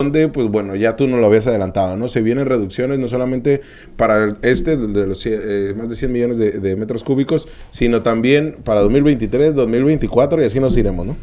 donde, pues bueno, ya tú no lo habías adelantado, ¿no? Se vienen reducciones no solamente para de los más de 100 millones de metros cúbicos, sino también para 2023, 2024 y así nos iremos, ¿no?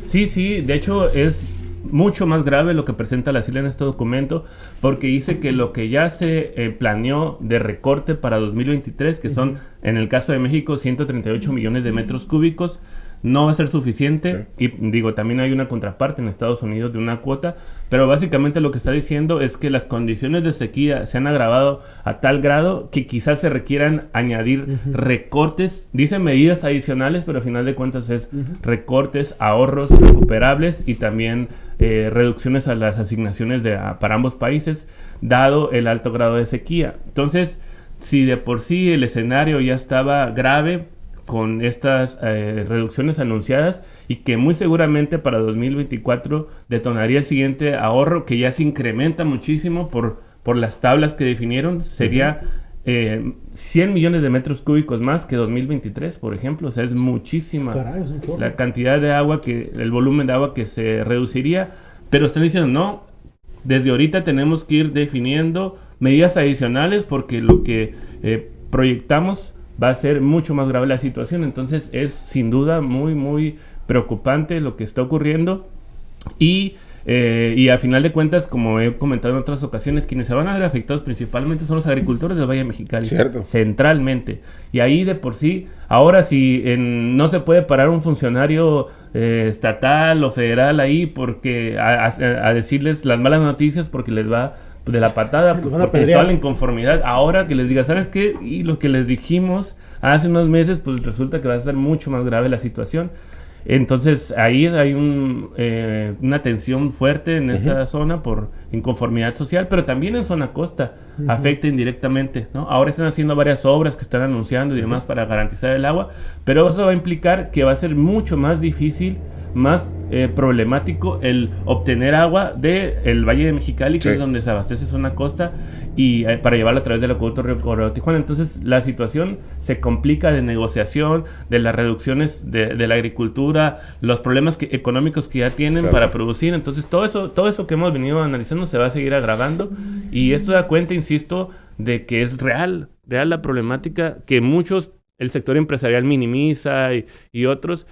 Sí, de hecho es mucho más grave lo que presenta la SILA en este documento, porque dice que lo que ya se planeó de recorte para 2023, que son, en el caso de México, 138 millones de metros cúbicos, no va a ser suficiente. Sí. Y digo, también hay una contraparte en Estados Unidos de una cuota, pero básicamente lo que está diciendo es que las condiciones de sequía se han agravado a tal grado que quizás se requieran añadir recortes, dice medidas adicionales, pero al final de cuentas es recortes, ahorros recuperables y también reducciones a las asignaciones para ambos países, dado el alto grado de sequía. Entonces, si de por sí el escenario ya estaba grave con estas reducciones anunciadas y que muy seguramente para 2024 detonaría el siguiente ahorro que ya se incrementa muchísimo por las tablas que definieron, sería 100 millones de metros cúbicos más que 2023, por ejemplo. O sea, es muchísima. Caray, es un chorro. La cantidad de agua, el volumen de agua que se reduciría, pero están diciendo no, desde ahorita tenemos que ir definiendo medidas adicionales porque lo que proyectamos va a ser mucho más grave la situación. Entonces es sin duda muy, muy preocupante lo que está ocurriendo y a final de cuentas, como he comentado en otras ocasiones, quienes se van a ver afectados principalmente son los agricultores del Valle de Mexicali. Cierto. Centralmente. Y ahí de por sí, ahora si no se puede parar un funcionario estatal o federal ahí porque a decirles las malas noticias porque les va de la patada, porque toda la inconformidad, ahora que les diga, ¿sabes qué? Y lo que les dijimos hace unos meses, pues resulta que va a ser mucho más grave la situación. Entonces ahí hay una tensión fuerte en esa zona por inconformidad social, pero también en zona costa afecta indirectamente, ¿no? Ahora están haciendo varias obras que están anunciando y demás para garantizar el agua, pero eso va a implicar que va a ser mucho más difícil, más problemático el obtener agua del Valle de Mexicali, que es donde se abastece zona costa, y para llevarla a través del acueducto Río Colorado Tijuana. Entonces la situación se complica de negociación, de las reducciones de la agricultura, los problemas económicos que ya tienen para producir. Entonces todo eso que hemos venido analizando se va a seguir agravando, y esto da cuenta, insisto, de que es real la problemática que el sector empresarial minimiza y otros,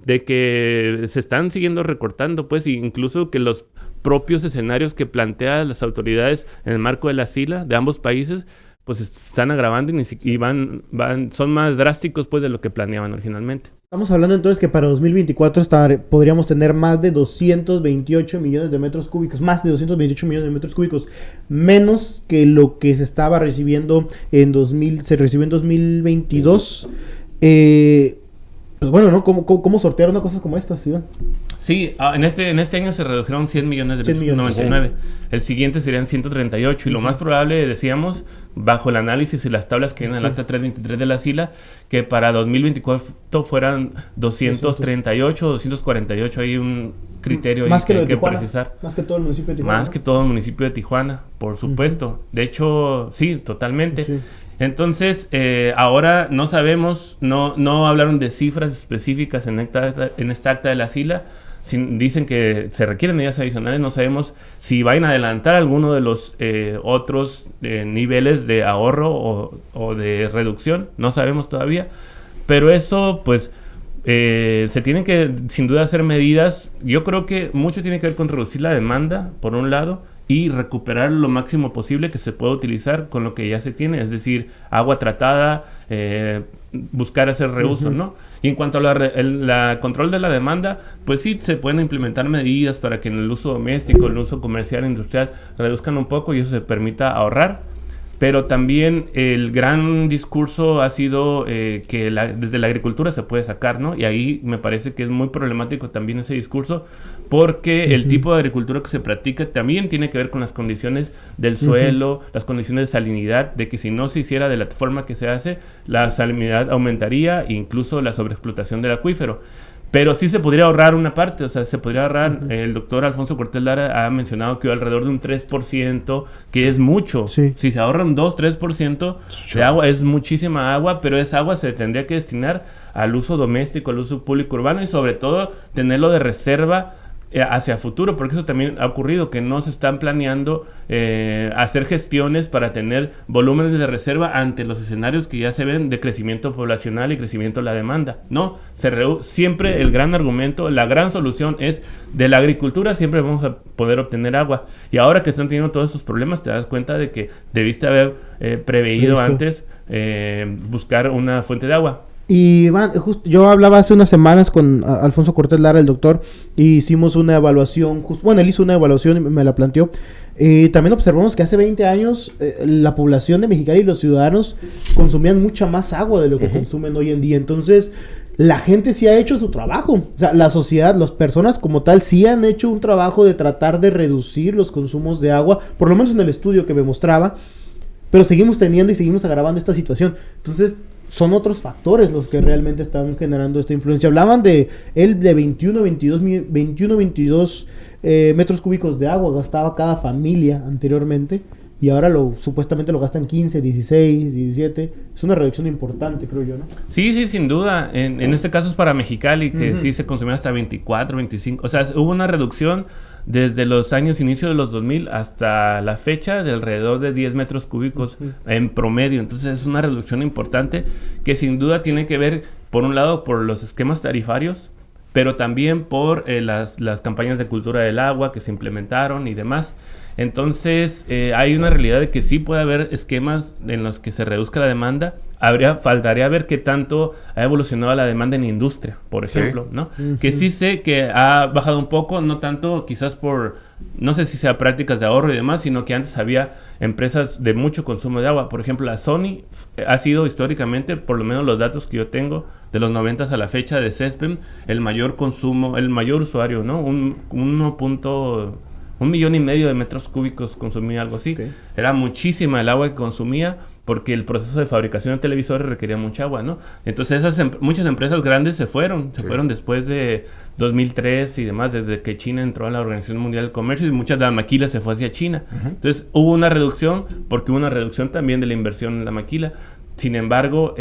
de que se están siguiendo recortando, pues, incluso que los propios escenarios que plantean las autoridades en el marco de la SILA de ambos países, pues se están agravando y son más drásticos, pues, de lo que planeaban originalmente. Estamos hablando entonces que para 2024 podríamos tener más de 228 millones de metros cúbicos, menos que lo que se estaba recibiendo se recibió en 2022. Pues bueno, ¿no? ¿Cómo sortear una cosa como esta, Iván? Sí, en este año se redujeron 100 millones de metros, 99. El siguiente serían 138. Y lo más probable, decíamos, bajo el análisis y las tablas que vienen en el acta 323 de la SILA, que para 2024 fueran 238 o 248. Hay un criterio ahí que hay que precisar. Más que todo el municipio de Tijuana. Más que todo el municipio de Tijuana, por supuesto. De hecho, sí, totalmente. Sí. Entonces, ahora no sabemos, no hablaron de cifras específicas en esta acta de la SILA. Dicen que se requieren medidas adicionales. No sabemos si van a adelantar alguno de los otros niveles de ahorro o de reducción. No sabemos todavía. Pero eso, pues, se tienen que, sin duda, hacer medidas. Yo creo que mucho tiene que ver con reducir la demanda, por un lado, y recuperar lo máximo posible que se pueda utilizar con lo que ya se tiene, es decir, agua tratada, buscar hacer reuso, ¿no? Y en cuanto a la control de la demanda, pues sí, se pueden implementar medidas para que en el uso doméstico, en el uso comercial, industrial, reduzcan un poco y eso se permita ahorrar. Pero también el gran discurso ha sido que desde la agricultura se puede sacar, ¿no? Y ahí me parece que es muy problemático también ese discurso, porque el tipo de agricultura que se practica también tiene que ver con las condiciones del suelo, las condiciones de salinidad, de que si no se hiciera de la forma que se hace, la salinidad aumentaría e incluso la sobreexplotación del acuífero. Pero sí se podría ahorrar una parte, o sea, se podría ahorrar, el doctor Alfonso Cortés Lara ha mencionado que alrededor de un 3%, que es mucho. Sí. Si se ahorra un 2-3% de agua, es muchísima agua, pero esa agua se tendría que destinar al uso doméstico, al uso público urbano y sobre todo tenerlo de reserva hacia futuro, porque eso también ha ocurrido, que no se están planeando hacer gestiones para tener volúmenes de reserva ante los escenarios que ya se ven de crecimiento poblacional y crecimiento de la demanda. No, siempre el gran argumento, la gran solución es de la agricultura siempre vamos a poder obtener agua. Y ahora que están teniendo todos estos problemas, te das cuenta de que debiste haber preveído antes buscar una fuente de agua. Y yo hablaba hace unas semanas con Alfonso Cortés Lara, el doctor, y hicimos una evaluación, él hizo una evaluación y me la planteó. También observamos que hace 20 años la población de Mexicali y los ciudadanos consumían mucha más agua de lo que consumen hoy en día. Entonces, la gente sí ha hecho su trabajo. O sea, la sociedad, las personas como tal, sí han hecho un trabajo de tratar de reducir los consumos de agua, por lo menos en el estudio que me mostraba, pero seguimos teniendo y seguimos agravando esta situación. Entonces, son otros factores los que realmente están generando esta influencia. Hablaban de 21, 22 metros cúbicos de agua gastaba cada familia anteriormente, y ahora supuestamente lo gastan 15, 16, 17. Es una reducción importante, creo yo, ¿no? Sí, sin duda. En este caso es para Mexicali, que sí se consumía hasta 24, 25. O sea, hubo una reducción desde los inicios de los 2000 hasta la fecha de alrededor de 10 metros cúbicos en promedio. Entonces es una reducción importante que sin duda tiene que ver, por un lado, por los esquemas tarifarios, pero también por las campañas de cultura del agua que se implementaron y demás. Entonces hay una realidad de que sí puede haber esquemas en los que se reduzca la demanda. Faltaría ver qué tanto ha evolucionado la demanda en industria, por ejemplo, ¿no? Que sí sé que ha bajado un poco, no tanto quizás no sé si sea prácticas de ahorro y demás, sino que antes había empresas de mucho consumo de agua. Por ejemplo, la Sony ha sido históricamente, por lo menos los datos que yo tengo, de los 90 a la fecha de CESPEM, el mayor consumo, el mayor usuario, ¿no? 1,5 millones de metros cúbicos consumía, algo así. Okay. Era muchísima el agua que consumía, porque el proceso de fabricación de televisores requería mucha agua, ¿no? Entonces muchas empresas grandes se fueron después de 2003 y demás, desde que China entró a la Organización Mundial del Comercio, y muchas de las maquilas se fue hacia China. Entonces hubo una reducción, porque hubo una reducción también de la inversión en la maquila. Sin embargo,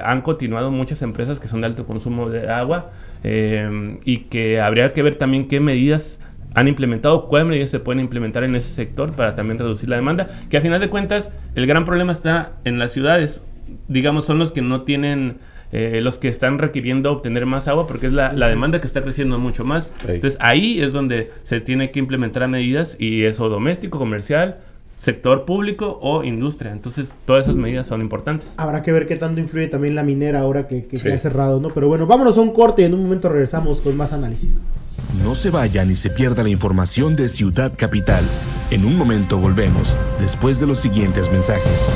han continuado muchas empresas que son de alto consumo de agua, y que habría que ver también qué medidas han implementado, cuáles medidas se pueden implementar en ese sector para también reducir la demanda, que a final de cuentas el gran problema está en las ciudades, digamos, son los que no tienen, los que están requiriendo obtener más agua, porque es la demanda que está creciendo mucho más. Entonces ahí es donde se tiene que implementar medidas, y eso doméstico, comercial, sector público o industria. Entonces todas esas medidas son importantes. Habrá que ver qué tanto influye también la minera ahora que ha cerrado, ¿no? Pero bueno, vámonos a un corte y en un momento regresamos con más análisis. No se vaya ni se pierda la información de Ciudad Capital. En un momento volvemos, después de los siguientes mensajes.